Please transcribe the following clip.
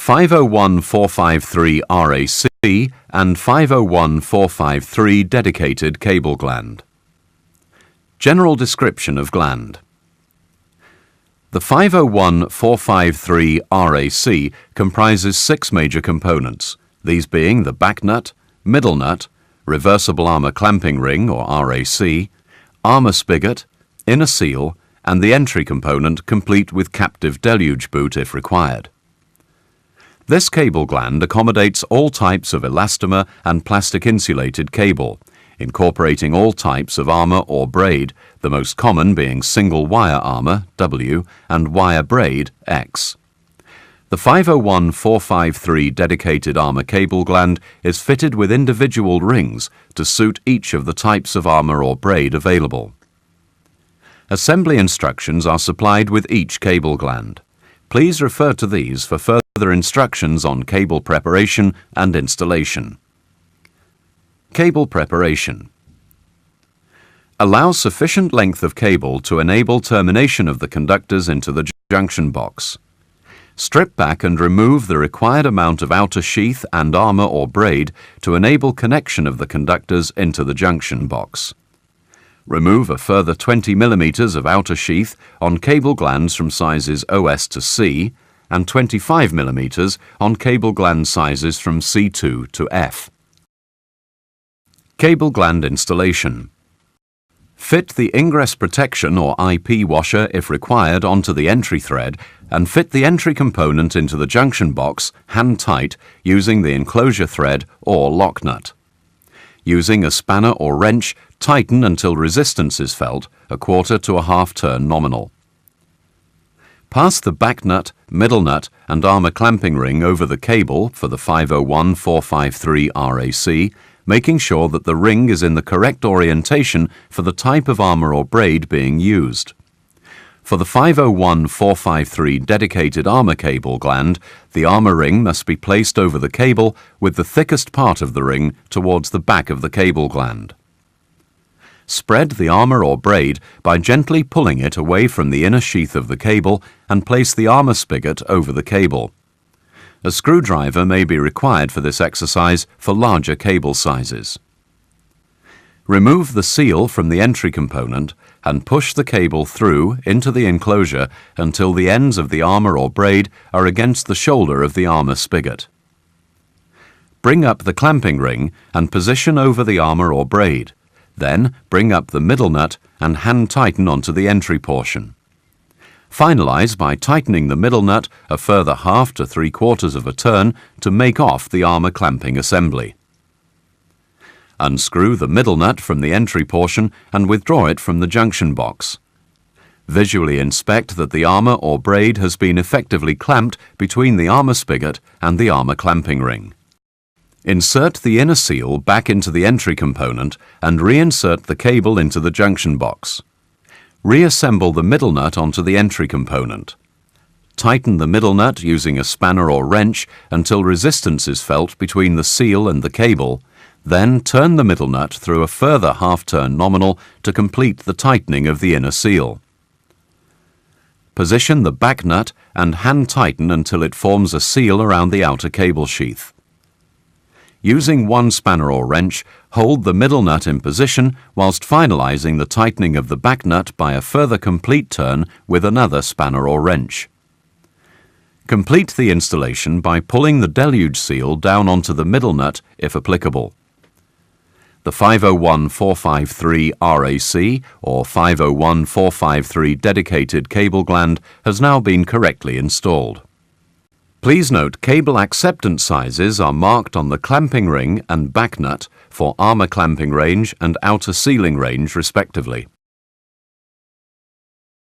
501-453 RAC and 501-453 dedicated cable gland. General description of gland. The 501-453 RAC comprises 6 major components, these being the back nut, middle nut, reversible armour clamping ring or RAC, armour spigot, inner seal, and the entry component complete with captive deluge boot if required. This cable gland accommodates all types of elastomer and plastic insulated cable, incorporating all types of armour or braid, the most common being single wire armour W and wire braid X. The 501-453 dedicated armour cable gland is fitted with individual rings to suit each of the types of armour or braid available. Assembly instructions are supplied with each cable gland. Please refer to these for further instructions on cable preparation and installation. Cable preparation. Allow sufficient length of cable to enable termination of the conductors into the junction box. Strip back and remove the required amount of outer sheath and armour or braid to enable connection of the conductors into the junction box. Remove a further 20 mm of outer sheath on cable glands from sizes OS to C and 25 mm on cable gland sizes from C2 to F. Cable gland installation. Fit the ingress protection or IP washer if required onto the entry thread and fit the entry component into the junction box hand tight using the enclosure thread or lock nut. Using a spanner or wrench, tighten until resistance is felt, 1/4 to 1/2 turn nominal. Pass the back nut, middle nut and armour clamping ring over the cable for the 501-453 RAC, making sure that the ring is in the correct orientation for the type of armour or braid being used. For the 501-453 dedicated armour cable gland, the armour ring must be placed over the cable with the thickest part of the ring towards the back of the cable gland. Spread the armour or braid by gently pulling it away from the inner sheath of the cable and place the armour spigot over the cable. A screwdriver may be required for this exercise for larger cable sizes. Remove the seal from the entry component and push the cable through into the enclosure until the ends of the armour or braid are against the shoulder of the armour spigot. Bring up the clamping ring and position over the armour or braid. Then bring up the middle nut and hand tighten onto the entry portion. Finalize by tightening the middle nut a further 1/2 to 3/4 of a turn to make off the armour clamping assembly. Unscrew the middle nut from the entry portion and withdraw it from the junction box. Visually inspect that the armour or braid has been effectively clamped between the armour spigot and the armour clamping ring. Insert the inner seal back into the entry component and reinsert the cable into the junction box. Reassemble the middle nut onto the entry component. Tighten the middle nut using a spanner or wrench until resistance is felt between the seal and the cable, then turn the middle nut through a further 1/2 turn nominal to complete the tightening of the inner seal. Position the back nut and hand tighten until it forms a seal around the outer cable sheath. Using one spanner or wrench, hold the middle nut in position whilst finalizing the tightening of the back nut by a further complete turn with another spanner or wrench. Complete the installation by pulling the deluge seal down onto the middle nut if applicable. The 501-453 RAC or 501-453 dedicated cable gland has now been correctly installed. Please note cable acceptance sizes are marked on the clamping ring and back nut for armour clamping range and outer sealing range respectively.